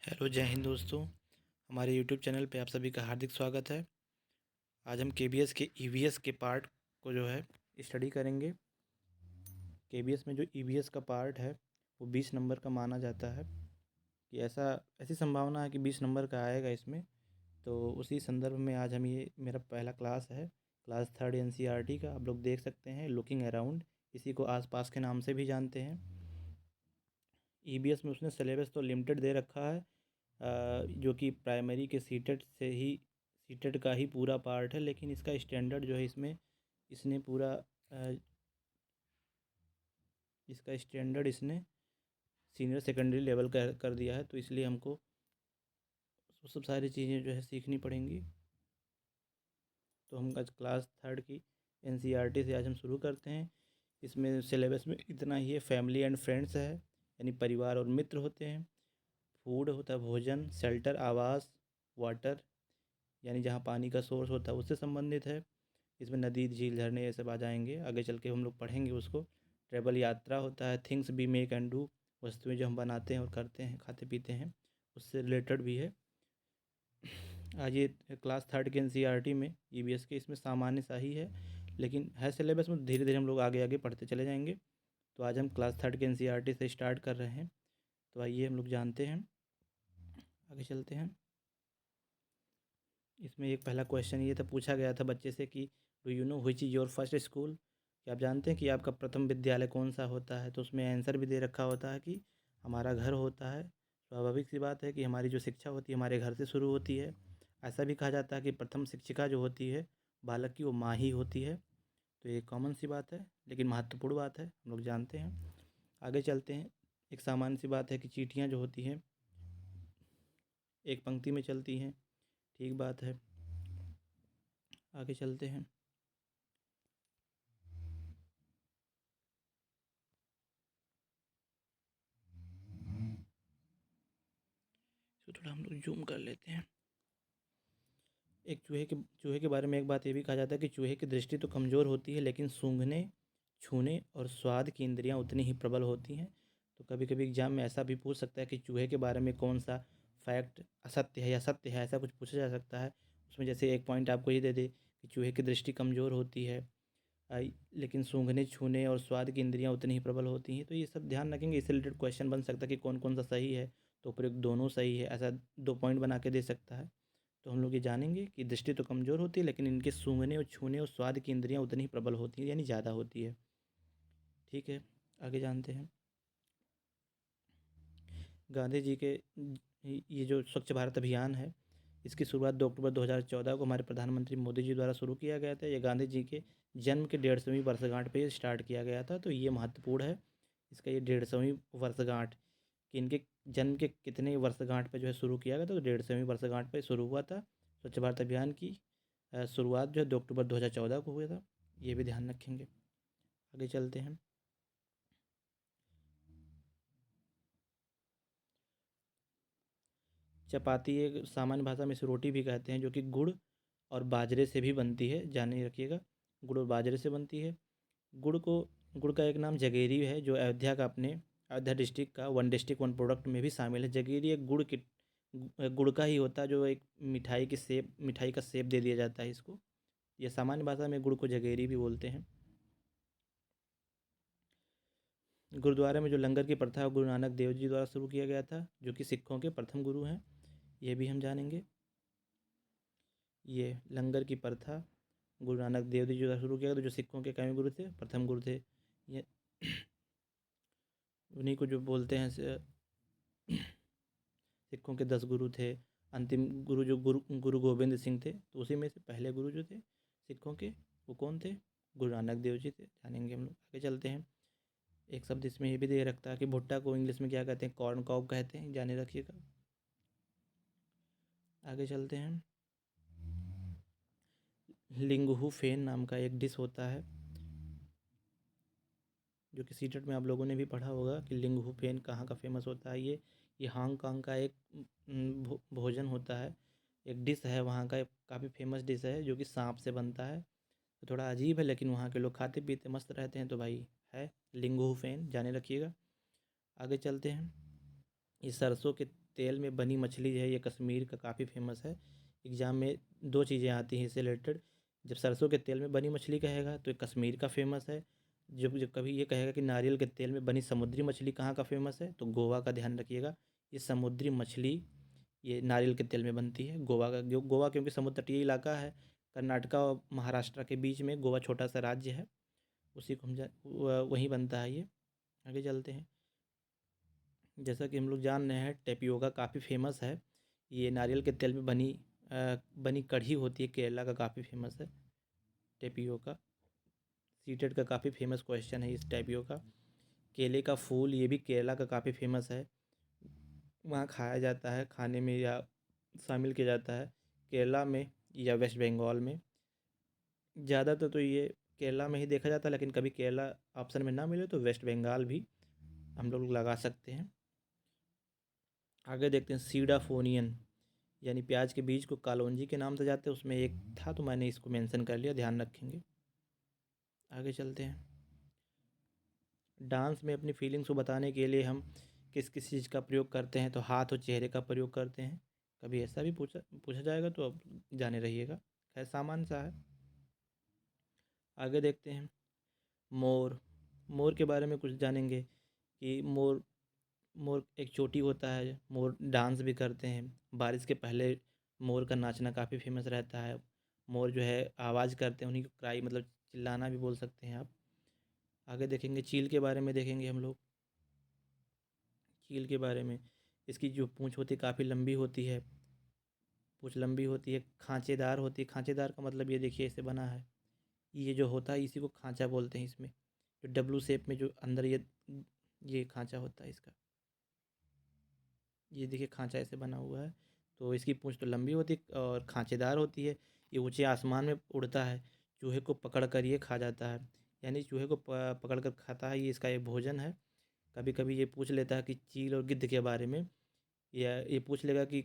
Hello, जय हिंद दोस्तों। हमारे यूट्यूब चैनल पे आप सभी का हार्दिक स्वागत है। आज हम केबीएस के ईवीएस के पार्ट को जो है स्टडी करेंगे। केबीएस में जो ईवीएस का पार्ट है वो 20 नंबर का माना जाता है कि ऐसी संभावना है कि 20 नंबर का आएगा इसमें। तो उसी संदर्भ में आज हम ये मेरा पहला क्लास है, क्लास 3 एनसीईआरटी का। आप लोग देख सकते हैं लुकिंग अराउंड, इसी को आसपास के नाम से भी जानते हैं। ईबीएस में उसने सिलेबस तो लिमिटेड दे रखा है, जो कि प्राइमरी के सीटेट का ही पूरा पार्ट है, लेकिन इसका स्टैंडर्ड जो है इसने पूरा इसका स्टैंडर्ड इसने सीनियर सेकेंडरी लेवल का कर दिया है। तो इसलिए हमको वो सब सारी चीज़ें जो है सीखनी पड़ेंगी। तो हम आज क्लास 3 की एनसीईआरटी से आज हम शुरू करते हैं। इसमें सिलेबस में इतना ही है, फैमिली एंड फ्रेंड्स है, यानी परिवार और मित्र होते हैं। फूड होता है भोजन, शेल्टर आवास, वाटर यानी जहाँ पानी का सोर्स होता है उससे संबंधित है। इसमें नदी झील झरने ये सब आ जाएंगे, आगे चल के हम लोग पढ़ेंगे उसको। ट्रैवल यात्रा होता है, things we make and do, वस्तुएं जो हम बनाते हैं और करते हैं, खाते पीते हैं, उससे रिलेटेड भी है। आज ये क्लास 3 के एनसीईआरटी में ईवीएस के इसमें सामान्य सा ही है, लेकिन है सिलेबस में धीरे धीरे हम लोग आगे आगे पढ़ते चले जाएंगे। तो आज हम क्लास 3 के एनसीईआरटी से स्टार्ट कर रहे हैं। तो आइए हम लोग जानते हैं, आगे चलते हैं। इसमें एक पहला क्वेश्चन ये था, पूछा गया था बच्चे से कि do you know which is your first school, कि आप जानते हैं कि आपका प्रथम विद्यालय कौन सा होता है। तो उसमें आंसर भी दे रखा होता है कि हमारा घर होता है। स्वाभाविक सी बात है कि हमारी जो शिक्षा होती है हमारे घर से शुरू होती है। ऐसा भी कहा जाता है कि प्रथम शिक्षिका जो होती है बालक की, वो माँ ही होती है। तो ये कॉमन सी बात है, लेकिन महत्वपूर्ण बात है, हम लोग जानते हैं। आगे चलते हैं। एक सामान्य सी बात है कि चींटियाँ जो होती हैं एक पंक्ति में चलती हैं, ठीक बात है। आगे चलते हैं। तो थोड़ा हम लोग जूम कर लेते हैं। एक चूहे के बारे में एक बात ये भी कहा जाता है कि चूहे की दृष्टि तो कमज़ोर होती है, लेकिन सूंघने, छूने और स्वाद की इंद्रियां उतनी ही प्रबल होती हैं। तो कभी कभी एग्जाम में ऐसा भी पूछ सकता है कि चूहे के बारे में कौन सा फैक्ट असत्य है या सत्य है, ऐसा कुछ पूछा जा सकता है। उसमें जैसे एक पॉइंट आपको ये दे दे कि चूहे की दृष्टि कमज़ोर होती है, लेकिन सूंघने, छूने और स्वाद की इंद्रियां उतनी ही प्रबल होती हैं। तो ये सब ध्यान रखेंगे, इससे रिलेटेड क्वेश्चन बन सकता है कि कौन कौन सा सही है। तो उपयुक्त दोनों सही है, ऐसा 2 पॉइंट बना के दे सकता है। तो हम लोग ये जानेंगे कि दृष्टि तो कमज़ोर होती है, लेकिन इनके सूंघने और छूने और स्वाद की इंद्रियां उतनी ही प्रबल होती हैं, यानी ज़्यादा होती है। ठीक है, आगे जानते हैं। गांधी जी के ये जो स्वच्छ भारत अभियान है, इसकी शुरुआत 2 अक्टूबर 2014 को हमारे प्रधानमंत्री मोदी जी द्वारा शुरू किया गया था। ये गांधी जी के जन्म के 150वीं वर्षगांठ पे स्टार्ट किया गया था। तो ये महत्वपूर्ण है, इसका ये 150वीं वर्षगांठ कि इनके जन्म के कितने वर्षगांठ पे जो है शुरू किया गया था। तो 150वीं वर्षगांठ पे शुरू हुआ था स्वच्छ भारत अभियान की। शुरुआत जो है 2 अक्टूबर 2014 को हुआ था, ये भी ध्यान रखेंगे। आगे चलते हैं। चपाती एक सामान्य भाषा में इसे रोटी भी कहते हैं, जो कि गुड़ और बाजरे से भी बनती है, जाने रखिएगा। गुड़ और बाजरे से बनती है। गुड़ का एक नाम जगेरी है, जो अयोध्या का अपने अयोध्या डिस्ट्रिक्ट का वन डिस्ट्रिक्ट वन प्रोडक्ट में भी शामिल है। जगेरी एक गुड़ का ही होता है, जो एक मिठाई का शेप दे दिया जाता है इसको। यह सामान्य भाषा में गुड़ को जगेरी भी बोलते हैं। गुरुद्वारे में जो लंगर की प्रथा है गुरु नानक देव जी द्वारा शुरू किया गया था, जो कि सिखों के प्रथम गुरु हैं, ये भी हम जानेंगे। ये लंगर की प्रथा गुरु नानक देव जी द्वारा शुरू किया गया था, जो सिखों के कौन गुरु थे, प्रथम गुरु थे ये। उन्हीं को जो बोलते हैं सिखों के 10 गुरु थे। अंतिम गुरु जो गुरु गोविंद सिंह थे, तो उसी में से पहले गुरु जो थे सिखों के, वो कौन थे, गुरु नानक देव जी थे। जानेंगे हम लोग, आगे चलते हैं। एक शब्द इसमें ये भी दे रखता है कि भुट्टा को इंग्लिश में क्या कहते हैं, कॉर्न कॉब कहते हैं, जाने रखिएगा। आगे चलते हैं। लिंगहू फेन नाम का एक डिश होता है, जो कि सीटेट में आप लोगों ने भी पढ़ा होगा कि लिंगहू फेन कहाँ का फेमस होता है। ये हांगकांग का एक भोजन होता है, एक डिश है वहाँ का, काफ़ी फेमस डिश है, जो कि सांप से बनता है। तो थोड़ा अजीब है, लेकिन वहाँ के लोग खाते पीते मस्त रहते हैं। तो भाई है लिंगहू फेन, जाने रखिएगा। आगे चलते हैं। ये तेल में बनी मछली है ये कश्मीर का काफ़ी फेमस है। एग्ज़ाम में 2 चीज़ें आती हैं इससे रिलेटेड। जब सरसों के तेल में बनी मछली कहेगा तो ये कश्मीर का फेमस है। जब जब कभी ये कहेगा कि नारियल के तेल में बनी समुद्री मछली कहाँ का फेमस है, तो गोवा का ध्यान रखिएगा। ये समुद्री मछली ये नारियल के तेल में बनती है। गोवा का गोवा क्योंकि समुद्र तटीय इलाका है, कर्नाटका और महाराष्ट्र के बीच में गोवा छोटा सा राज्य है, उसी को हम वहीं बनता है ये। आगे चलते हैं। जैसा कि हम लोग जान रहे हैं टेपियोका काफ़ी फेमस है। ये नारियल के तेल में बनी कढ़ी होती है, केरला का काफ़ी फेमस है टेपियोका। सीटेट का काफ़ी फेमस क्वेश्चन है इस टेपियोका। केले का फूल ये भी केरला का काफ़ी फेमस है, वहाँ खाया जाता है, खाने में या शामिल किया जाता है केरला में या वेस्ट बंगाल में। ज़्यादातर तो ये केरला में ही देखा जाता है, लेकिन कभी केरला ऑप्शन में ना मिले तो वेस्ट बंगाल भी हम लोग लगा सकते हैं। आगे देखते हैं सीडाफोनियन यानी प्याज के बीज को कालोंजी के नाम से जाते हैं, उसमें एक था तो मैंने इसको मेंशन कर लिया, ध्यान रखेंगे। आगे चलते हैं। डांस में अपनी फीलिंग्स को बताने के लिए हम किस किस चीज़ का प्रयोग करते हैं, तो हाथ और चेहरे का प्रयोग करते हैं। कभी ऐसा भी पूछा जाएगा तो अब जाने रहिएगा, खैर सामान्य सा है। आगे देखते हैं मोर। मोर के बारे में कुछ जानेंगे कि मोर मोर एक चोटी होता है, मोर डांस भी करते हैं। बारिश के पहले मोर का नाचना काफ़ी फेमस रहता है। मोर जो है आवाज़ करते हैं, उन्हीं को क्राई मतलब चिल्लाना भी बोल सकते हैं आप। आगे देखेंगे चील के बारे में देखेंगे हम लोग। चील के बारे में इसकी जो पूँछ होती है काफ़ी लंबी होती है, पूँछ लंबी होती है, खाँचेदार होती है। खाँचेदार का मतलब ये देखिए ऐसे बना है, ये जो होता है इसी को खाँचा बोलते हैं। इसमें जो डब्लू शेप में जो अंदर ये खाँचा होता है इसका, ये देखिए खाँचा ऐसे बना हुआ है। तो इसकी पूँछ तो लंबी होती है और खाँचेदार होती है। ये ऊँचे आसमान में उड़ता है, चूहे को पकड़ कर ये खा जाता है, यानी चूहे को पकड़ कर खाता है, ये इसका एक भोजन है। कभी कभी ये पूछ लेता है कि चील और गिद्ध के बारे में, या ये पूछ लेगा कि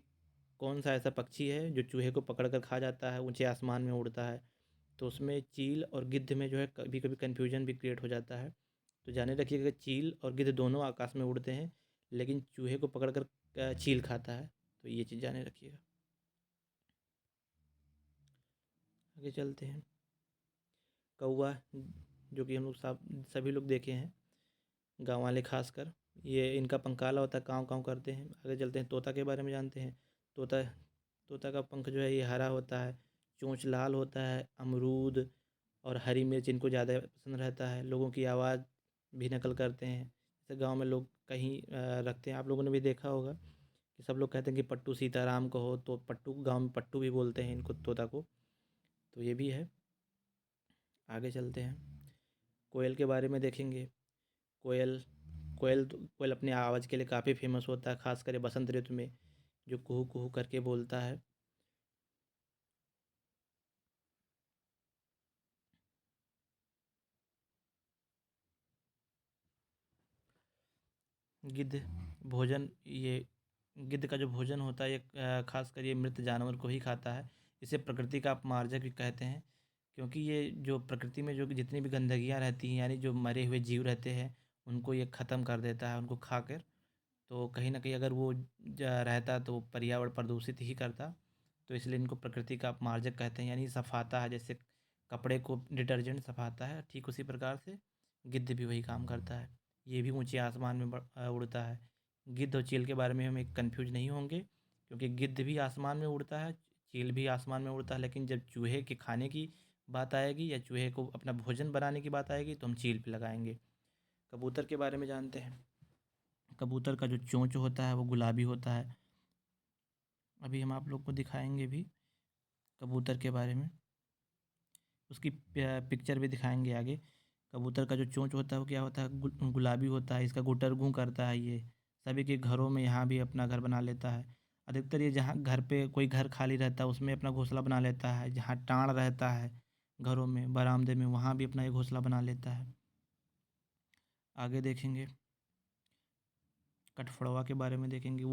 कौन सा ऐसा पक्षी है जो चूहे को पकड़ कर खा जाता है, ऊँचे आसमान में उड़ता है। तो उसमें चील और गिद्ध में जो है कभी कभी कन्फ्यूजन भी क्रिएट हो जाता है। तो जाने रखिएगा चील और गिद्ध दोनों आकाश में उड़ते हैं, लेकिन चूहे को पकड़ कर चील खाता है, तो ये चीज़ जाने रखिएगा। आगे चलते हैं। कौवा, जो कि हम लोग सभी लोग देखे हैं, गाँव वाले खासकर, ये इनका पंख काला होता है, काँव काँव करते हैं। आगे चलते हैं। तोता के बारे में जानते हैं। तोता तोता का पंख जो है ये हरा होता है, चोंच लाल होता है। अमरूद और हरी मिर्च इनको ज़्यादा पसंद रहता है। लोगों की आवाज़ भी नकल करते हैं, जैसे गांव में लोग कहीं रखते हैं, आप लोगों ने भी देखा होगा कि सब लोग कहते हैं कि पट्टू सीताराम को हो, तो पट्टू गांव में पट्टू भी बोलते हैं इनको, तोता को। तो ये भी है। आगे चलते हैं। कोयल के बारे में देखेंगे। कोयल कोयल अपनी आवाज़ के लिए काफ़ी फेमस होता है, खासकर बसंत ऋतु में जो कुहू कुहू करके बोलता है। गिद्ध भोजन, ये गिद्ध का जो भोजन होता है ये खासकर ये मृत जानवर को ही खाता है। इसे प्रकृति का अपमार्जक भी कहते हैं, क्योंकि ये जो प्रकृति में जो जितनी भी गंदगियाँ रहती हैं, यानी जो मरे हुए जीव रहते हैं, उनको ये ख़त्म कर देता है उनको खाकर। तो कहीं न कहीं अगर वो रहता तो पर्यावरण प्रदूषित ही करता, तो इसलिए इनको प्रकृति का अपमार्जक कहते हैं, यानी सफाता है। जैसे कपड़े को डिटर्जेंट सफाता है, ठीक उसी प्रकार से गिद्ध भी वही काम करता है। ये भी ऊंचे आसमान में उड़ता है। गिद्ध और चील के बारे में हम एक कन्फ्यूज नहीं होंगे, क्योंकि गिद्ध भी आसमान में उड़ता है, चील भी आसमान में उड़ता है, लेकिन जब चूहे के खाने की बात आएगी या चूहे को अपना भोजन बनाने की बात आएगी तो हम चील पे लगाएंगे। कबूतर के बारे में जानते हैं। कबूतर का जो चोंच होता है वो गुलाबी होता है। अभी हम आप लोग को दिखाएंगे भी कबूतर के बारे में, उसकी पिक्चर भी दिखाएंगे आगे। कबूतर का जो चोंच होता है वो क्या होता है, गुलाबी होता है। इसका गुटर गूं करता है। ये सभी के घरों में यहाँ भी अपना घर बना लेता है। अधिकतर ये जहाँ घर पे कोई घर खाली रहता है उसमें अपना घोंसला बना लेता है। जहाँ टाँड़ रहता है घरों में, बरामदे में, वहाँ भी अपना ये घोंसला बना लेता है। आगे देखेंगे कठफोड़वा के बारे में देखेंगे।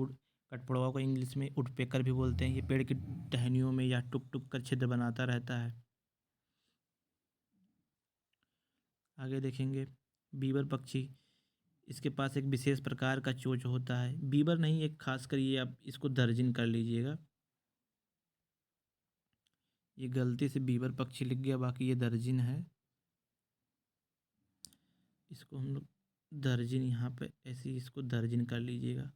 कठफोड़वा को इंग्लिश में वुडपेकर भी बोलते हैं। ये पेड़ की टहनियों में या टुक टुक कर छिद्र बनाता रहता है। आगे देखेंगे बीवर पक्षी। इसके पास एक विशेष प्रकार का चोंच होता है। बीबर नहीं, एक खास कर ये आप इसको दर्जिन कर लीजिएगा। ये गलती से बीबर पक्षी लिख गया, बाकी ये दर्जिन है। इसको हम लोग दर्जिन यहाँ पे ऐसे ही इसको दर्जिन कर लीजिएगा।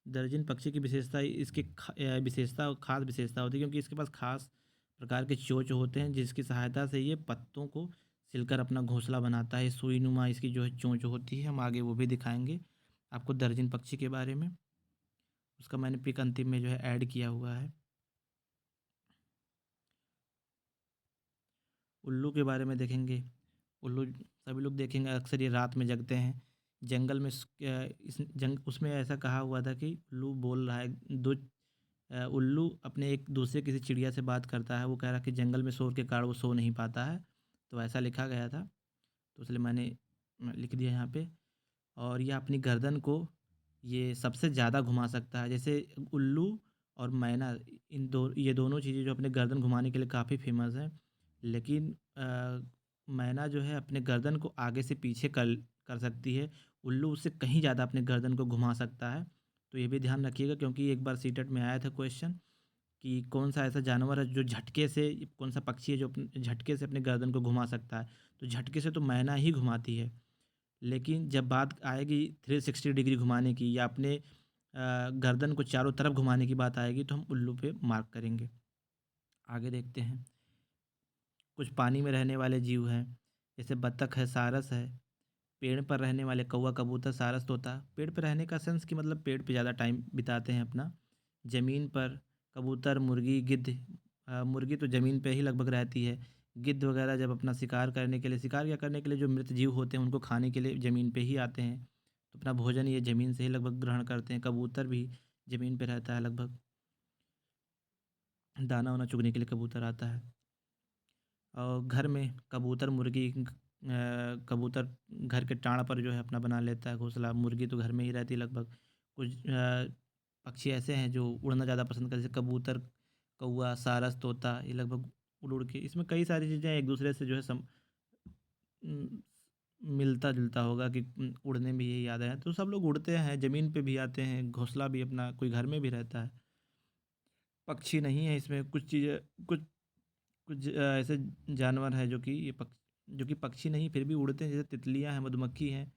दर्जन पक्षी की विशेषता इसकी विशेषता और खास विशेषता होती है, क्योंकि इसके पास खास प्रकार के चोंच होते हैं जिसकी सहायता से ये पत्तों को सिलकर अपना घोंसला बनाता है। सुई नुमा इसकी जो है चोंच होती है, हम आगे वो भी दिखाएंगे आपको दर्जन पक्षी के बारे में। उसका मैंने पिक अंतिम में जो है ऐड किया हुआ है। उल्लू के बारे में देखेंगे। उल्लू सभी लोग देखेंगे, अक्सर ये रात में जगते हैं जंगल में। उसमें ऐसा कहा हुआ था कि उल्लू बोल रहा है, उल्लू अपने एक दूसरे किसी चिड़िया से बात करता है। वो कह रहा है कि जंगल में शोर के कारण वो सो नहीं पाता है, तो ऐसा लिखा गया था, तो इसलिए मैंने लिख दिया यहाँ पे। और यह अपनी गर्दन को ये सबसे ज़्यादा घुमा सकता है। जैसे उल्लू और मैना, ये दोनों चीज़ें जो अपने गर्दन घुमाने के लिए काफ़ी फेमस हैं, लेकिन मैना जो है अपने गर्दन को आगे से पीछे कर सकती है। उल्लू उससे कहीं ज़्यादा अपने गर्दन को घुमा सकता है। तो ये भी ध्यान रखिएगा, क्योंकि एक बार सीटेट में आया था क्वेश्चन कि कौन सा ऐसा जानवर है जो झटके से, कौन सा पक्षी है जो झटके से अपने गर्दन को घुमा सकता है। तो झटके से तो मैना ही घुमाती है, लेकिन जब बात आएगी 360 डिग्री घुमाने की या अपने गर्दन को चारों तरफ घुमाने की बात आएगी, तो हम उल्लू पे मार्क करेंगे। आगे देखते हैं। कुछ पानी में रहने वाले जीव हैं, जैसे बत्तख है, सारस है। पेड़ पर रहने वाले कौवा, कबूतर, सारस, तोता। पेड़ पर रहने का सेंस कि मतलब पेड़ पे ज़्यादा टाइम बिताते हैं अपना। ज़मीन पर कबूतर, मुर्गी, गिद्ध। मुर्गी तो ज़मीन पे ही लगभग रहती है। गिद्ध वगैरह जब अपना शिकार करने के लिए, शिकार या करने के लिए जो मृत जीव होते हैं उनको खाने के लिए ज़मीन पे ही आते हैं, तो अपना भोजन ये ज़मीन से ही लगभग ग्रहण करते हैं। कबूतर भी ज़मीन पे रहता है लगभग, दाना वाना चुगने के लिए कबूतर आता है। और घर में कबूतर, मुर्गी, कबूतर घर के टाँड़ पर जो है अपना बना लेता है घोंसला। मुर्गी तो घर में ही रहती है लगभग। कुछ पक्षी ऐसे हैं जो उड़ना ज़्यादा पसंद करते हैं, जैसे कबूतर, कौवा, सारस, तोता। ये लगभग उड़ उड़ के, इसमें कई सारी चीज़ें एक दूसरे से जो है उम, मिलता जुलता होगा कि उड़ने में यही याद है। तो सब लोग उड़ते हैं, ज़मीन पे भी आते हैं, घोंसला भी अपना, कोई घर में भी रहता है। पक्षी नहीं है इसमें, कुछ चीज़ें, कुछ कुछ ऐसे जानवर हैं जो कि जो कि पक्षी नहीं फिर भी उड़ते हैं, जैसे तितलियां हैं, मधुमक्खी हैं,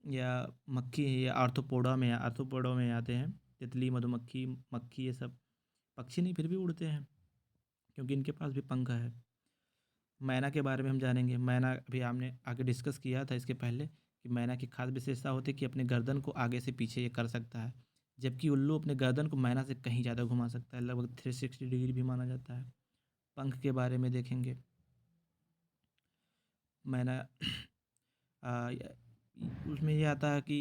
या मक्खी है, या आर्थ्रोपोडा में आते हैं। तितली, मधुमक्खी, मक्खी, ये सब पक्षी नहीं फिर भी उड़ते हैं, क्योंकि इनके पास भी पंख है। मैना के बारे में हम जानेंगे। मैना अभी हमने आगे डिस्कस किया था इसके पहले कि मैना की खास विशेषता होती है कि अपने गर्दन को आगे से पीछे ये कर सकता है, जबकि उल्लू अपने गर्दन को मैना से कहीं ज़्यादा घुमा सकता है, लगभग 360 डिग्री भी माना जाता है। पंख के बारे में देखेंगे। मैना उसमें ये आता है कि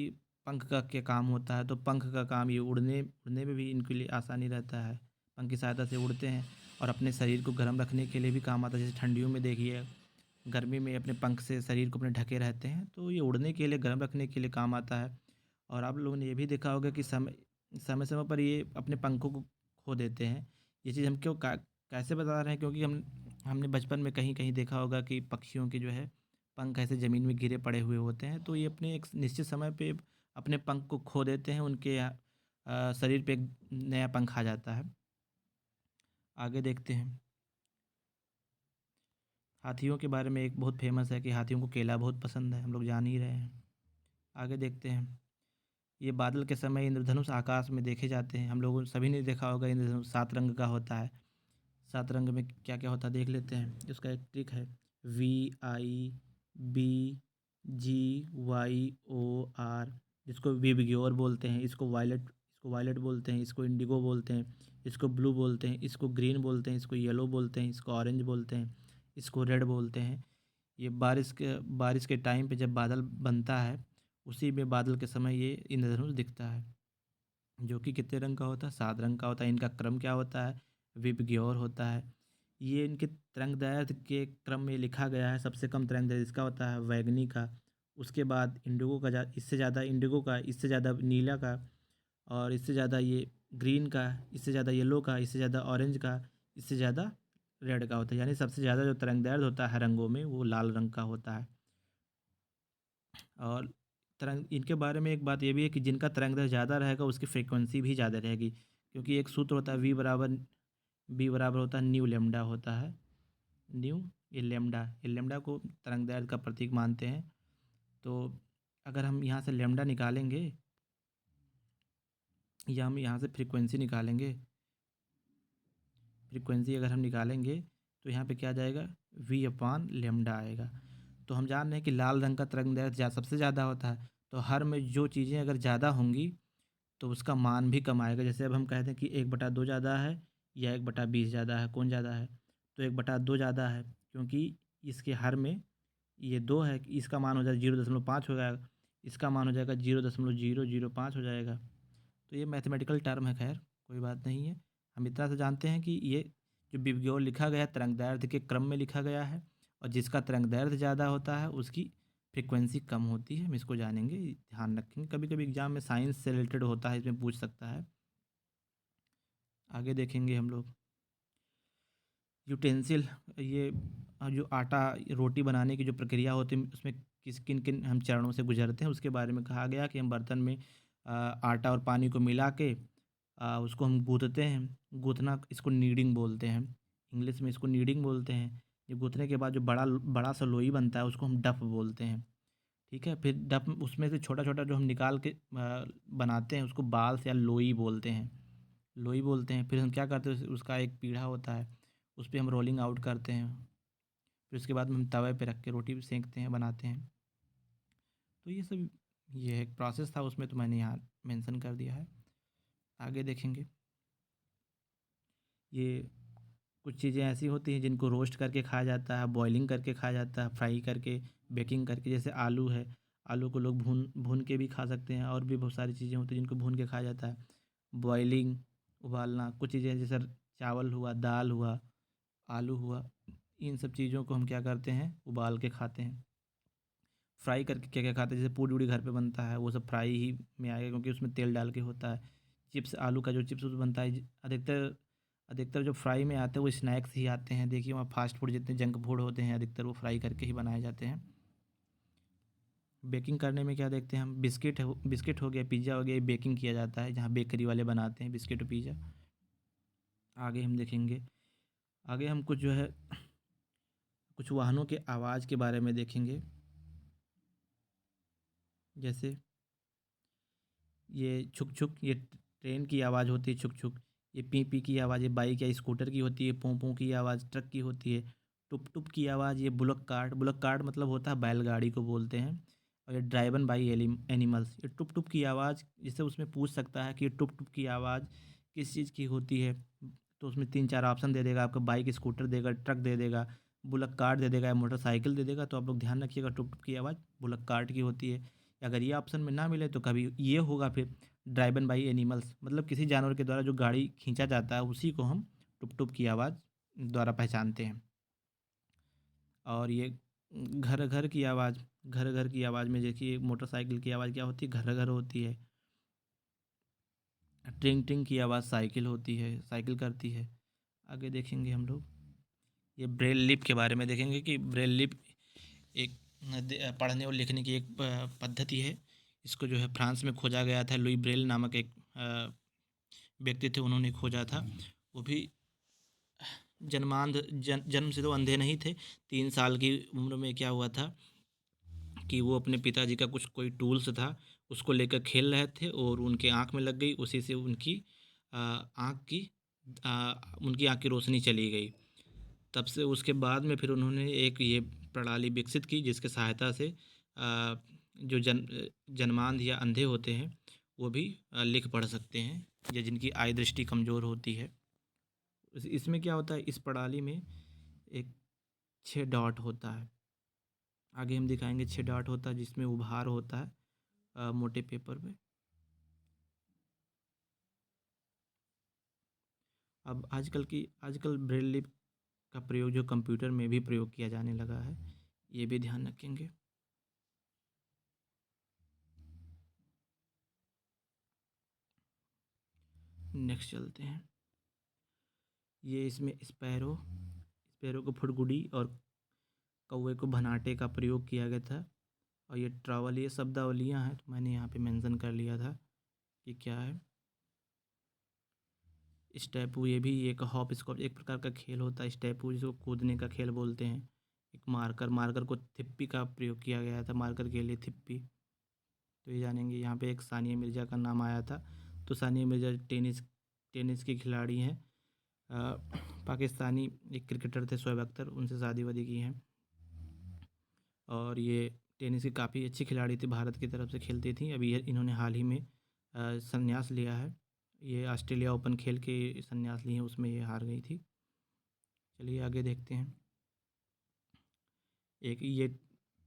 पंख का क्या काम होता है, तो पंख का काम ये उड़ने उड़ने में भी इनके लिए आसानी रहता है। पंख की सहायता से उड़ते हैं और अपने शरीर को गर्म रखने के लिए भी काम आता है। जैसे ठंडियों में देखिए, गर्मी में अपने पंख से शरीर को अपने ढके रहते हैं, तो ये उड़ने के लिए, गर्म रखने के लिए काम आता है। और आप लोगों ने ये भी देखा होगा कि समय समय समय पर ये अपने पंखों को खो देते हैं। ये चीज़ हम कैसे बता रहे हैं, क्योंकि हमने बचपन में कहीं कहीं देखा होगा कि पक्षियों के जो है पंख ऐसे ज़मीन में गिरे पड़े हुए होते हैं, तो ये अपने एक निश्चित समय पे अपने पंख को खो देते हैं, उनके शरीर पे एक नया पंख आ जाता है। आगे देखते हैं। हाथियों के बारे में एक बहुत फेमस है कि हाथियों को केला बहुत पसंद है, हम लोग जान ही रहे हैं। आगे देखते हैं। ये बादल के समय इंद्रधनुष आकाश में देखे जाते हैं। हम लोगों सभी ने देखा होगा, इंद्रधनुष 7 रंग का होता है। 7 रंग में क्या क्या होता है देख लेते हैं। इसका एक ट्रिक है, VIBGYOR, जिसको विबग्योर बोलते हैं, इसको वायलेट बोलते हैं, इसको इंडिगो बोलते हैं, इसको ब्लू बोलते हैं, इसको ग्रीन बोलते हैं, इसको येलो बोलते हैं, इसको ऑरेंज बोलते हैं, इसको रेड बोलते हैं। ये बारिश के टाइम पे जब बादल बनता है, उसी में बादल के समय ये इंद्रधनुष दिखता है, जो कि कितने रंग का होता है, 7 रंग का होता है। इनका क्रम क्या होता है, विबग्योर होता है। ये इनके तरंगदैर्घ्य के क्रम में लिखा गया है। सबसे कम तरंगदैर्घ्य इसका होता है वैगनी का, उसके बाद इंडिगो का, इससे ज़्यादा इंडिगो का, इससे ज़्यादा नीला का, और इससे ज़्यादा ये ग्रीन का, इससे ज़्यादा येलो का, इससे ज़्यादा ऑरेंज का, इससे ज़्यादा रेड का होता है। यानी सबसे ज़्यादा जो तरंगदैर्घ्य होता है रंगों में, वो लाल रंग का होता है। और तरंग इनके बारे में एक बात ये भी है कि जिनका तरंग दैर्ध्य ज़्यादा रहेगा उसकी फ्रीक्वेंसी भी ज़्यादा रहेगी, क्योंकि एक सूत्र होता है वी बराबर होता है न्यू लेमडा होता है, न्यू ये लेमडा को तरंग दैर्ध्य का प्रतीक मानते हैं। तो अगर हम यहाँ से लेमडा निकालेंगे या हम यहाँ से फ्रीक्वेंसी निकालेंगे, फ्रीक्वेंसी अगर हम निकालेंगे तो यहाँ पे क्या आ जाएगा, वी अपान लेमडा आएगा। तो हम जान रहे हैं कि लाल रंग का तरंग दैर्ध्य सबसे ज़्यादा होता है, तो हर में जो चीज़ें अगर ज़्यादा होंगी तो उसका मान भी कम आएगा। जैसे अब हम कहते हैं कि 1/2 ज़्यादा है या 1/20 ज़्यादा है, कौन ज़्यादा है? तो 1/2 ज़्यादा है, क्योंकि इसके हर में ये 2 है, इसका मान हो जाएगा 0.5 हो जाएगा, इसका मान हो जाएगा 0.005 हो जाएगा। तो ये मैथमेटिकल टर्म है, खैर कोई बात नहीं है। हम इतना तो जानते हैं कि ये जो विबग्योर लिखा गया है तरंग दैर्ध्य के क्रम में लिखा गया है, और जिसका तरंग दैर्ध्य ज़्यादा होता है उसकी फ्रीक्वेंसी कम होती है। हम इसको जानेंगे, ध्यान रखेंगे, कभी कभी एग्जाम में साइंस से रिलेटेड होता है, इसमें पूछ सकता है। आगे देखेंगे हम लोग यूटेंसिल, ये जो आटा रोटी बनाने की जो प्रक्रिया होती है उसमें किन किन हम चरणों से गुजरते हैं उसके बारे में कहा गया कि हम बर्तन में आटा और पानी को मिला के उसको हम गूँथते हैं। गूँथना, इसको नीडिंग बोलते हैं, इंग्लिश में इसको नीडिंग बोलते हैं। ये गूँथने के बाद जो बड़ा बड़ा सा लोई बनता है उसको हम डफ़ बोलते हैं। ठीक है, फिर डफ़ उसमें से छोटा छोटा जो हम निकाल के बनाते हैं उसको बाल्स या लोई बोलते हैं, लोई बोलते हैं। फिर हम क्या करते हैं, उसका एक पीढ़ा होता है, उस पे हम रोलिंग आउट करते हैं। फिर उसके बाद में हम तवे पे रख के रोटी भी सेंकते हैं, बनाते हैं। तो ये सब, ये एक प्रोसेस था, उसमें तो मैंने यहाँ मेंशन कर दिया है। आगे देखेंगे, ये कुछ चीज़ें ऐसी होती हैं जिनको रोस्ट करके खाया जाता है, बॉइलिंग करके खाया जाता है, फ्राई करके, बेकिंग करके। जैसे आलू है, आलू को लोग भून भून के भी खा सकते हैं, और भी बहुत सारी चीज़ें होती हैं जिनको भून के खाया जाता है। बॉइलिंग, उबालना, कुछ चीज़ें जैसे चावल हुआ, दाल हुआ, आलू हुआ, इन सब चीज़ों को हम क्या करते हैं, उबाल के खाते हैं। फ्राई करके क्या क्या खाते हैं, जैसे पूड़ी उड़ी घर पे बनता है वो सब फ्राई ही में आएगा, क्योंकि उसमें तेल डाल के होता है। चिप्स, आलू का जो चिप्स उप्स बनता है, अधिकतर अधिकतर जो फ्राई में आते हैं वो स्नैक्स ही आते हैं। देखिए वहाँ फास्ट फूड जितने जंक फूड होते हैं अधिकतर वो फ्राई करके ही बनाए जाते हैं। बेकिंग करने में क्या देखते हैं हम, बिस्किट हो गया, पिज़्ज़ा हो गया, ये बेकिंग किया जाता है, जहाँ बेकरी वाले बनाते हैं बिस्किट और पिज़्ज़ा। आगे हम देखेंगे, आगे हम कुछ जो है कुछ वाहनों के आवाज़ के बारे में देखेंगे। जैसे ये छुक छुक, ये ट्रेन की आवाज़ होती है छुक छुक। ये पी पी की आवाज़ ये बाइक या स्कूटर की होती है। पों पों की आवाज़ ट्रक की होती है। टुप टुप की आवाज़ ये बुलक कार्ट मतलब होता है बैलगाड़ी को बोलते हैं। और ये ड्राइवन बाई एनिमल्स, ये टुप टुप की आवाज़, जिससे उसमें पूछ सकता है कि ये टुप टुप की आवाज़ किस चीज़ की होती है, तो उसमें 3-4 ऑप्शन दे देगा आपको, बाइक, स्कूटर देगा, ट्रक दे देगा, बुलक कार्ट दे देगा या मोटरसाइकिल दे देगा। तो आप लोग ध्यान रखिएगा, टुप टुप की आवाज़ बुलक कार्ट की होती है। अगर ये ऑप्शन में ना मिले तो कभी ये होगा, फिर ड्राइवन बाई एनिमल्स मतलब किसी जानवर के द्वारा जो गाड़ी खींचा जाता है उसी को हम टुप टुप की आवाज़ द्वारा पहचानते हैं। और ये घर घर की आवाज़, घर घर की आवाज़ में देखिए मोटरसाइकिल की आवाज़ क्या होती है, घर घर होती है। ट्रिंग ट्रिंग की आवाज़ साइकिल होती है, साइकिल करती है। आगे देखेंगे हम लोग, ये ब्रेल लिप के बारे में देखेंगे कि ब्रेल लिप एक पढ़ने और लिखने की एक पद्धति है। इसको जो है फ्रांस में खोजा गया था, लुई ब्रेल नामक एक व्यक्ति थे, उन्होंने खोजा था। वो भी जन्म से तो अंधे नहीं थे। 3 साल की उम्र में क्या हुआ था कि वो अपने पिताजी का कुछ कोई टूल्स था उसको लेकर खेल रहे थे और उनके आँख में लग गई। उसी से उनकी आँख की रोशनी चली गई। तब से उसके बाद में फिर उन्होंने एक ये प्रणाली विकसित की जिसके सहायता से जो जन्मांध या अंधे होते हैं वो भी लिख पढ़ सकते हैं, या जिनकी आय दृष्टि कमज़ोर होती है। इसमें क्या होता है, इस प्रणाली में एक 6 डॉट होता है। आगे हम दिखाएंगे 6 डॉट होता है जिसमें उभार होता है मोटे पेपर पे। अब आजकल ब्रेल लिप का प्रयोग जो कंप्यूटर में भी प्रयोग किया जाने लगा है, ये भी ध्यान रखेंगे। नेक्स्ट चलते हैं, ये इसमें स्पैरो को फुडगुडी और कौवे को भनाटे का प्रयोग किया गया था। और ये ट्रावल ये शब्दावलियाँ हैं, तो मैंने यहाँ पे मेंशन कर लिया था कि क्या है। स्टेपू ये भी एक हॉप स्कॉप एक प्रकार का खेल होता है। स्टेपू जिसको कूदने का खेल बोलते हैं। एक मार्कर मार्कर को थिप्पी का प्रयोग किया गया था, मार्कर के लिए थिप्पी। तो ये जानेंगे। यहाँ पे एक सानिया मिर्ज़ा का नाम आया था। तो सानिया मिर्ज़ा टेनिस टेनिस की खिलाड़ी हैं। पाकिस्तानी एक क्रिकेटर थे शोएब अख्तर, उनसे शादी वादी की हैं। और ये टेनिस की काफ़ी अच्छी खिलाड़ी थी, भारत की तरफ से खेलती थी। अभी इन्होंने हाल ही में संन्यास लिया है। ये ऑस्ट्रेलिया ओपन खेल के संन्यास लिए हैं, उसमें ये हार गई थी। चलिए आगे देखते हैं। एक ये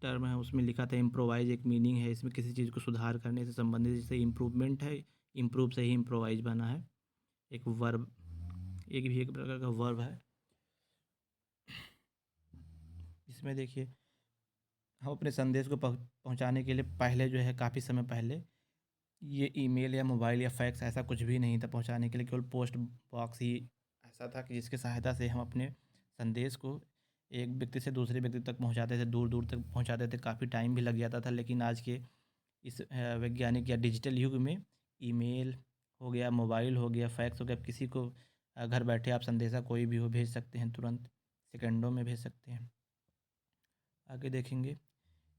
टर्म है, उसमें लिखा था इम्प्रोवाइज। एक मीनिंग है इसमें, किसी चीज़ को सुधार करने से संबंधित। जैसे इम्प्रूवमेंट है, इम्प्रूव से ही इम्प्रोवाइज बना है। एक वर्ब, एक भी एक प्रकार का वर्ब है। इसमें देखिए, हम अपने संदेश को पहुंचाने के लिए पहले जो है काफ़ी समय पहले ये ईमेल या मोबाइल या फैक्स ऐसा कुछ भी नहीं था पहुंचाने के लिए। केवल पोस्ट बॉक्स ही ऐसा था कि जिसकी सहायता से हम अपने संदेश को एक व्यक्ति से दूसरे व्यक्ति तक पहुंचाते थे, दूर दूर तक पहुंचाते थे। काफ़ी टाइम भी लग जाता था। लेकिन आज के इस वैज्ञानिक या डिजिटल युग में ईमेल हो गया, मोबाइल हो गया, फैक्स हो गया, किसी को घर बैठे आप संदेशा कोई भी हो भेज सकते हैं, तुरंत सेकंडों में भेज सकते हैं। आगे देखेंगे।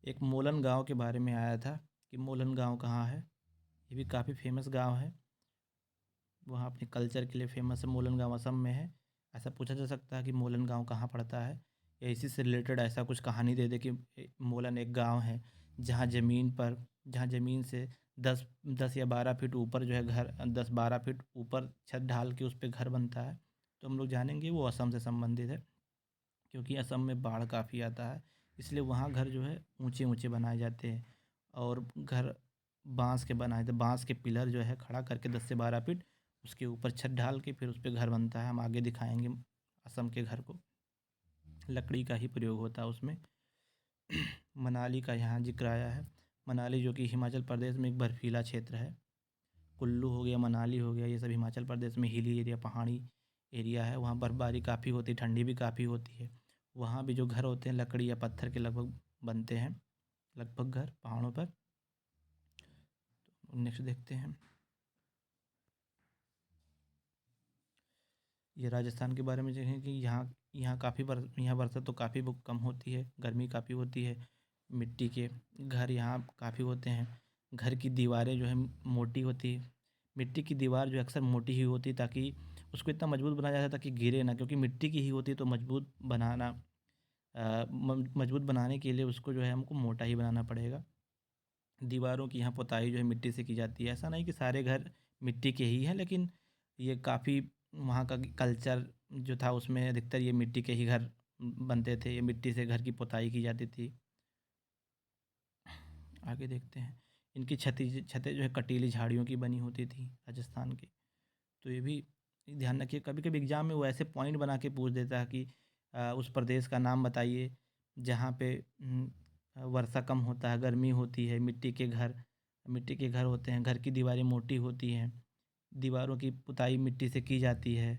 एक मोलन गांव के बारे में आया था कि मोलन गांव कहाँ है। ये भी काफ़ी फेमस गांव है, वहाँ अपने कल्चर के लिए फेमस है। मोलन गांव असम में है। ऐसा पूछा जा सकता है कि मोलन गांव कहाँ पड़ता है, या इसी से रिलेटेड ऐसा कुछ कहानी दे दे कि मोलन एक गांव है जहाँ ज़मीन से 10 या 12 फीट ऊपर जो है घर, 10-12 फीट ऊपर छत ढाल के उस पर घर बनता है। तो हम लोग जानेंगे वो असम से संबंधित है, क्योंकि असम में बाढ़ काफ़ी आता है, इसलिए वहाँ घर जो है ऊंचे ऊंचे बनाए जाते हैं। और घर बांस के बनाए थे, बांस के पिलर जो है खड़ा करके 10 से 12 फीट उसके ऊपर छत ढाल के फिर उस पर घर बनता है। हम आगे दिखाएंगे असम के घर को। लकड़ी का ही प्रयोग होता है उसमें। मनाली का यहाँ जिक्र आया है। मनाली जो कि हिमाचल प्रदेश में एक बर्फीला क्षेत्र है। कुल्लू हो गया, मनाली हो गया, ये सब हिमाचल प्रदेश में हिली एरिया, पहाड़ी एरिया है। वहाँ बर्फ़बारी काफ़ी होती है, ठंडी भी काफ़ी होती है। वहाँ भी जो घर होते हैं लकड़ी या पत्थर के लगभग बनते हैं, लगभग घर पहाड़ों पर। नेक्स्ट देखते हैं। ये राजस्थान के बारे में देखें कि यहाँ काफ़ी यहाँ बरसात तो काफ़ी कम होती है, गर्मी काफ़ी होती है। मिट्टी के घर यहाँ काफ़ी होते हैं। घर की दीवारें जो है मोटी होती है। मिट्टी की दीवार जो अक्सर मोटी ही होती है, ताकि उसको इतना मजबूत बनाया जाता है ताकि गिरे ना, क्योंकि मिट्टी की ही होती है। तो मजबूत बनाने के लिए उसको जो है हमको मोटा ही बनाना पड़ेगा। दीवारों की यहाँ पुताई जो है मिट्टी से की जाती है। ऐसा नहीं कि सारे घर मिट्टी के ही हैं, लेकिन ये काफ़ी वहाँ का कल्चर जो था उसमें अधिकतर ये मिट्टी के ही घर बनते थे। ये मिट्टी से घर की पुताई की जाती थी। आगे देखते हैं। इनकी छतें जो है कटीली झाड़ियों की बनी होती थी राजस्थान की। तो ये भी ध्यान रखिए, कभी कभी एग्जाम में वो ऐसे पॉइंट बना के पूछ देता है कि उस प्रदेश का नाम बताइए जहाँ पे वर्षा कम होता है, गर्मी होती है, मिट्टी के घर होते हैं, घर की दीवारें मोटी होती हैं, दीवारों की पुताई मिट्टी से की जाती है,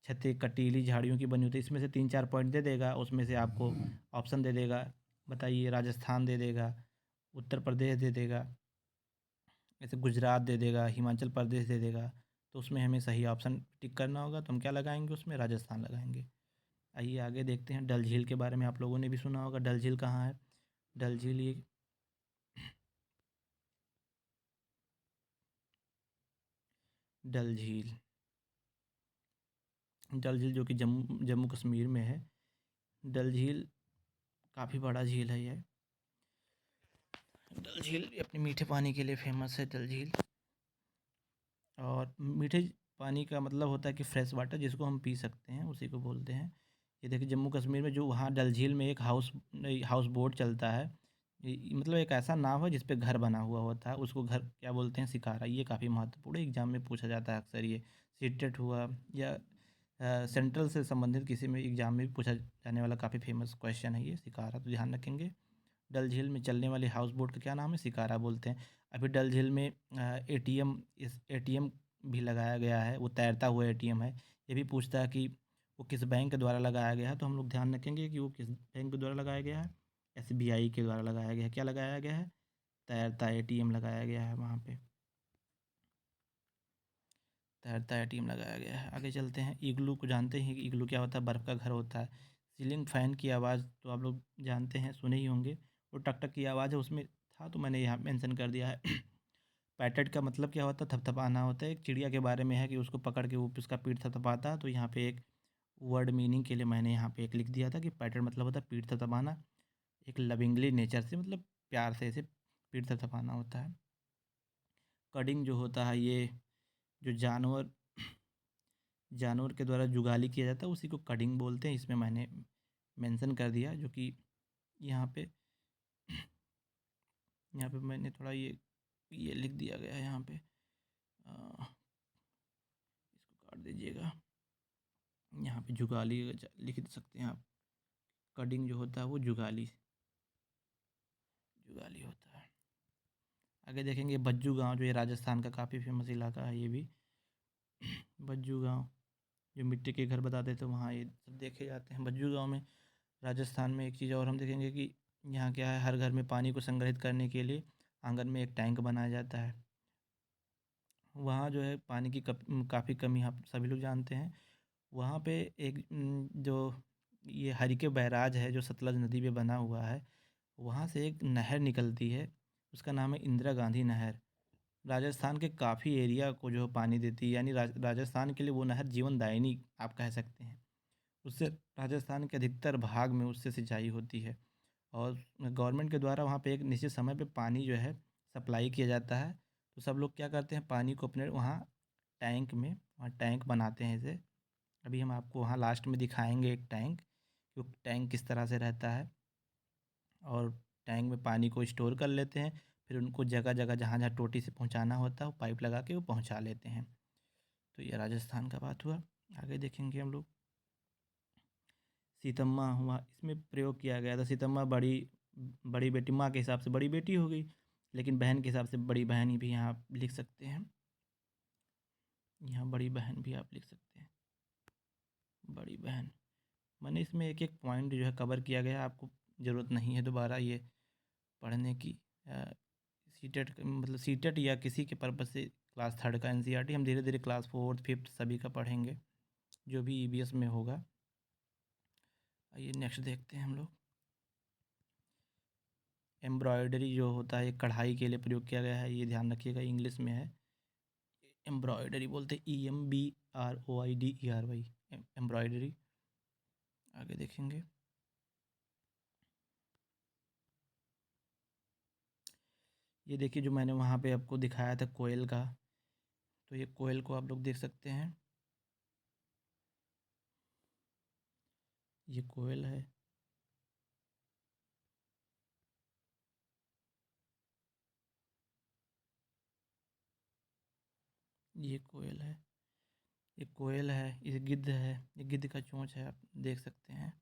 छतें कटीली झाड़ियों की बनी होती है। इसमें से 3-4 पॉइंट दे देगा, उसमें से आपको ऑप्शन दे देगा। बताइए, राजस्थान दे देगा, उत्तर प्रदेश दे देगा, ऐसे गुजरात दे देगा, हिमाचल प्रदेश दे देगा। तो उसमें हमें सही ऑप्शन टिक करना होगा। तो हम क्या लगाएंगे, उसमें राजस्थान लगाएंगे। आइए आगे देखते हैं। डल झील के बारे में आप लोगों ने भी सुना होगा। डल झील कहाँ है। डल झील ये डल झील डल झील जो कि जम्मू जम्मू कश्मीर में है। डल झील काफ़ी बड़ा झील है। ये डल झील अपने मीठे पानी के लिए फेमस है। डल झील, और मीठे पानी का मतलब होता है कि फ्रेश वाटर जिसको हम पी सकते हैं, उसी को बोलते हैं। ये देखिए, जम्मू कश्मीर में जो वहाँ डल झील में एक हाउस बोट चलता है। मतलब एक ऐसा नाव है जिस पे घर बना हुआ होता है, उसको घर क्या बोलते हैं, शिकारा। ये काफ़ी महत्वपूर्ण एग्जाम में पूछा जाता है अक्सर। ये सीटेट हुआ या सेंट्रल से संबंधित किसी में एग्जाम में भी पूछा जाने वाला काफ़ी फेमस क्वेश्चन है ये, शिकारा। तो ध्यान रखेंगे। डल झील में चलने वाले हाउस बोट का क्या नाम है, शिकारा बोलते हैं। अभी डल झील में एटीएम भी लगाया गया है, वो तैरता हुआ एटीएम है। ये भी पूछता है कि वो किस बैंक के द्वारा लगाया गया है, तो हम लोग ध्यान रखेंगे कि वो किस बैंक के द्वारा लगाया गया है। SBI के द्वारा लगाया गया है। क्या लगाया गया है? तैरता ATM लगाया गया है वहाँ पे, तैरता ATM लगाया गया है। आगे चलते हैं। इग्लू को जानते हैं कि इग्लू क्या होता है? बर्फ़ का घर होता है। सीलिंग फ़ैन की आवाज़ तो आप लोग जानते हैं, सुने ही होंगे। वो टक टक की आवाज़ है, उसमें था तो मैंने यहाँ मेंशन कर दिया है। पैटेट का मतलब क्या होता है? थपथपाना होता है। एक चिड़िया के बारे में है कि उसको पकड़ के वो उसका पीठ थपथपाता है, तो यहाँ पे एक वर्ड मीनिंग के लिए मैंने यहाँ पे एक लिख दिया था कि पैटेट मतलब होता है पीठ थपथपाना। एक लविंगली नेचर से, मतलब प्यार से इसे पीठ थपथपाना होता है। कडिंग जो होता है, ये जो जानवर के द्वारा जुगाली किया जाता है उसी को कडिंग बोलते हैं। इसमें मैंने मेंशन कर दिया, जो कि यहाँ पे यहाँ पे मैंने थोड़ा ये लिख दिया गया है यहाँ पे। इसको काट दीजिएगा। यहाँ पे जुगाली लिख सकते हैं आप। कडिंग जो होता है वो जुगाली होता है। आगे देखेंगे बज्जू गांव, जो ये राजस्थान का काफ़ी फेमस इलाका है। ये भी बज्जू गांव, जो मिट्टी के घर बताते थे वहाँ ये सब देखे जाते हैं। बज्जू गांव में राजस्थान में एक चीज़ और हम देखेंगे कि यहाँ क्या है, हर घर में पानी को संग्रहित करने के लिए आंगन में एक टैंक बनाया जाता है। वहाँ जो है पानी की काफ़ी कमी आप सभी लोग जानते हैं। वहाँ पे एक जो ये हरिके बैराज है जो सतलज नदी पे बना हुआ है, वहाँ से एक नहर निकलती है, उसका नाम है इंदिरा गांधी नहर। राजस्थान के काफ़ी एरिया को जो है पानी देती है, यानी राजस्थान के लिए वो नहर जीवनदायिनी आप कह सकते हैं। उससे राजस्थान के अधिकतर भाग में उससे सिंचाई होती है, और गवर्नमेंट के द्वारा वहाँ पे एक निश्चित समय पे पानी जो है सप्लाई किया जाता है। तो सब लोग क्या करते हैं, पानी को अपने वहाँ टैंक में, वहाँ टैंक बनाते हैं इसे। अभी हम आपको वहाँ लास्ट में दिखाएंगे एक टैंक, कि वो टैंक किस तरह से रहता है। और टैंक में पानी को स्टोर कर लेते हैं, फिर उनको जगह जगह जहाँ जहाँ टोटी से पहुँचाना होता है वो पाइप लगा के वो पहुँचा लेते हैं। तो ये राजस्थान का बात हुआ। आगे देखेंगे हम लोग। सीतम्मा हुआ, इसमें प्रयोग किया गया था। सीतम्मा बड़ी बड़ी बेटी, माँ के हिसाब से बड़ी बेटी हो गई, लेकिन बहन के हिसाब से बड़ी बहन ही भी यहाँ आप लिख सकते हैं। यहाँ बड़ी बहन भी आप लिख सकते हैं, बड़ी बहन। मैंने इसमें एक एक पॉइंट जो है कवर किया गया है, आपको ज़रूरत नहीं है दोबारा ये पढ़ने की। सीटेट मतलब सीटेट या किसी के पर्पज़ से क्लास 3 का NCERT हम धीरे धीरे क्लास 4th 5th सभी का पढ़ेंगे, जो भी EVS में होगा। आइए नेक्स्ट देखते हैं हम लोग। एम्ब्रॉयडरी जो होता है, कढ़ाई के लिए प्रयोग किया गया है, ये ध्यान रखिएगा, इंग्लिश में है। एम्ब्रॉयडरी बोलते हैं EMBROIDERY, एम्ब्रॉयडरी। आगे देखेंगे। ये देखिए जो मैंने वहाँ पे आपको दिखाया था कोयल का, तो ये कोयल को आप लोग देख सकते हैं, ये कोयल है। ये कोयल है, ये कोयल है, ये गिद्ध है, ये गिद्ध का चोंच है, आप देख सकते हैं।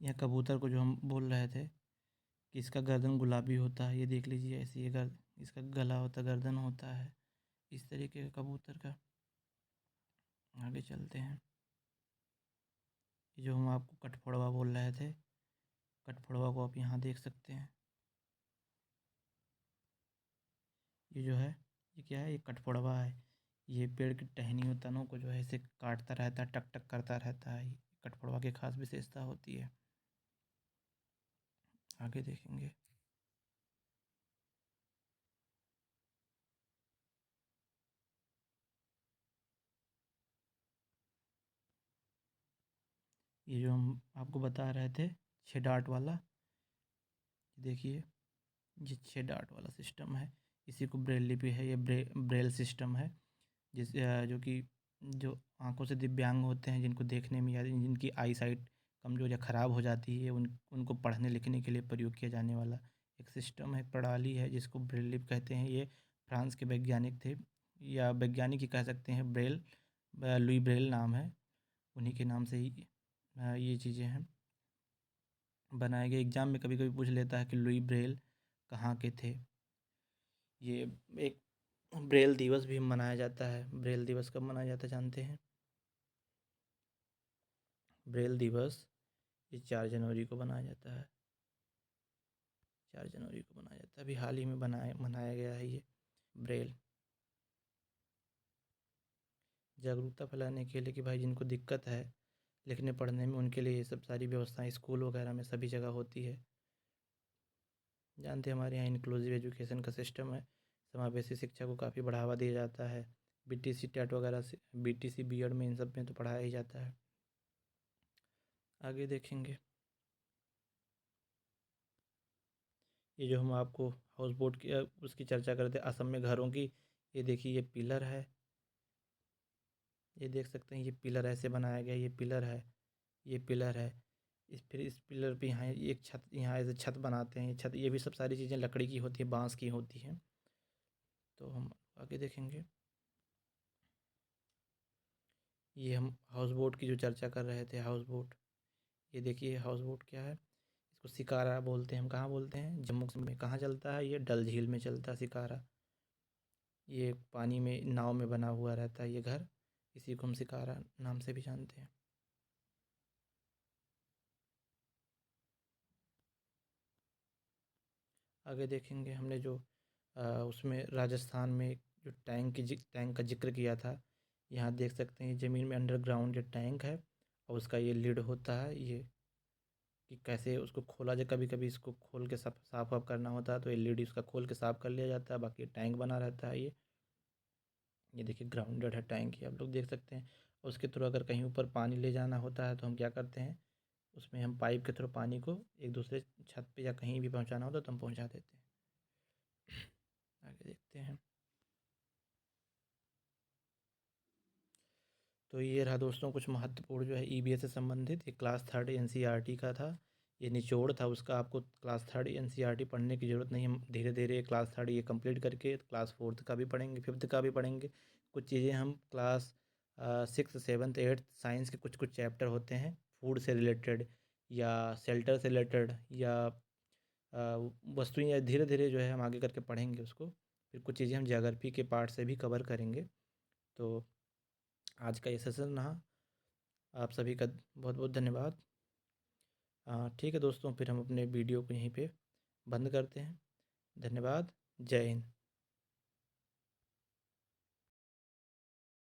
यह कबूतर को जो हम बोल रहे थे कि इसका गर्दन गुलाबी होता है, ये देख लीजिए, ऐसे ये इसका गला होता है, गर्दन होता है, इस तरीके का कबूतर का। आगे चलते हैं। ये जो हम आपको कठफोड़वा बोल रहे थे, कठफोड़वा को आप यहाँ देख सकते हैं। ये जो है, ये क्या है, ये कठफोड़वा है। ये पेड़ की टहनियों तनों को जो है इसे काटता रहता है, टक टक करता रहता है। ये कठफोड़वा की खास विशेषता होती है। आगे देखेंगे। ये जो हम आपको बता रहे थे 6 डार्ट वाला, देखिए ये 6 डार्ट वाला सिस्टम है, इसी को ब्रेल लिपि है, ये ब्रेल सिस्टम है। जो कि जो आंखों से दिव्यांग होते हैं, जिनको देखने में या जिनकी आई साइट कमज़ोर या ख़राब हो जाती है, उनको पढ़ने लिखने के लिए प्रयोग किया जाने वाला एक सिस्टम है, प्रणाली है, जिसको ब्रेल लिपि कहते हैं। ये फ्रांस के वैज्ञानिक थे, या वैज्ञानिक ही कह सकते हैं। लुई ब्रेल नाम है, उन्हीं के नाम से ही ये चीज़ें हैं बनाए गए। एग्ज़ाम में कभी कभी पूछ लेता है कि लुई ब्रेल कहाँ के थे। ये एक ब्रेल दिवस भी मनाया जाता है। ब्रेल दिवस कब मनाया जाता है जानते हैं? ब्रेल दिवस ये 4 जनवरी को मनाया जाता है। 4 जनवरी को मनाया जाता है, अभी हाल ही में मनाया गया है ये ब्रेल। जागरूकता फैलाने के लिए कि भाई जिनको दिक्कत है लिखने पढ़ने में, उनके लिए ये सब सारी व्यवस्थाएं स्कूल वगैरह में सभी जगह होती है। जानते हैं हमारे यहाँ इंक्लूसिव एजुकेशन का सिस्टम है, समावेशी शिक्षा को काफ़ी बढ़ावा दिया जाता है। बीटीसी टेट वगैरह से, बीटीसी बीएड में, इन सब में तो पढ़ाया ही जाता है। आगे देखेंगे, ये जो हम आपको हाउस बोट की उसकी चर्चा करते हैं असम में घरों की, ये देखिए ये पिलर है, ये देख सकते हैं, ये पिलर ऐसे बनाया गया, ये पिलर है, ये पिलर है। फिर इस पिलर पे यहाँ एक छत, यहाँ ऐसे छत बनाते हैं, ये छत, ये भी सब सारी चीज़ें लकड़ी की होती है, बांस की होती हैं। तो हम आगे देखेंगे, ये हम हाउस बोट की जो चर्चा कर रहे थे, हाउस बोट, ये देखिए हाउस बोट क्या है, इसको शिकारा बोलते हैं। हम कहाँ बोलते हैं, जम्मू कश्मीर में। कहाँ चलता है ये, डल झील में चलता है शिकारा। ये पानी में नाव में बना हुआ रहता है ये घर, इसी को हम शिकारा नाम से भी जानते हैं। आगे देखेंगे, हमने जो उसमें राजस्थान में जो टैंक का जिक्र किया था, यहाँ देख सकते हैं ज़मीन में अंडरग्राउंड जो टैंक है और उसका ये लिड होता है, ये कि कैसे उसको खोला जाए। कभी कभी इसको खोल के साफ वाफ करना होता है तो ये लिड उसका खोल के साफ कर लिया जाता है, बाकी टैंक बना रहता है ये देखिए ग्राउंडेड है टैंक, ये आप लोग देख सकते हैं। और उसके थ्रू अगर कहीं ऊपर पानी ले जाना होता है तो हम क्या करते हैं, उसमें हम पाइप के थ्रू पानी को एक दूसरे छत पे या कहीं भी पहुंचाना होता तो हम पहुंचा देते हैं। आगे देखते हैं, तो ये रहा दोस्तों कुछ महत्वपूर्ण जो है ईवीएस से संबंधित। ये क्लास 3 एनसीईआरटी का था, ये निचोड़ था उसका। आपको क्लास 3 एनसीईआरटी पढ़ने की ज़रूरत नहीं, हम धीरे धीरे क्लास 3 ये कंप्लीट करके क्लास 4 का भी पढ़ेंगे, 5th का भी पढ़ेंगे। कुछ चीज़ें हम क्लास 6, 7, 8 साइंस के कुछ कुछ चैप्टर होते हैं फूड से रिलेटेड या शेल्टर से रिलेटेड या वस्तुएं, या धीरे धीरे जो है हम आगे करके पढ़ेंगे उसको। फिर कुछ चीज़ें हम ज्योग्राफी के पार्ट से भी कवर करेंगे। तो आज का ये सेशन रहा, आप सभी का बहुत बहुत धन्यवाद। ठीक है दोस्तों, फिर हम अपने वीडियो को यहीं पे बंद करते हैं। धन्यवाद, जय हिंद।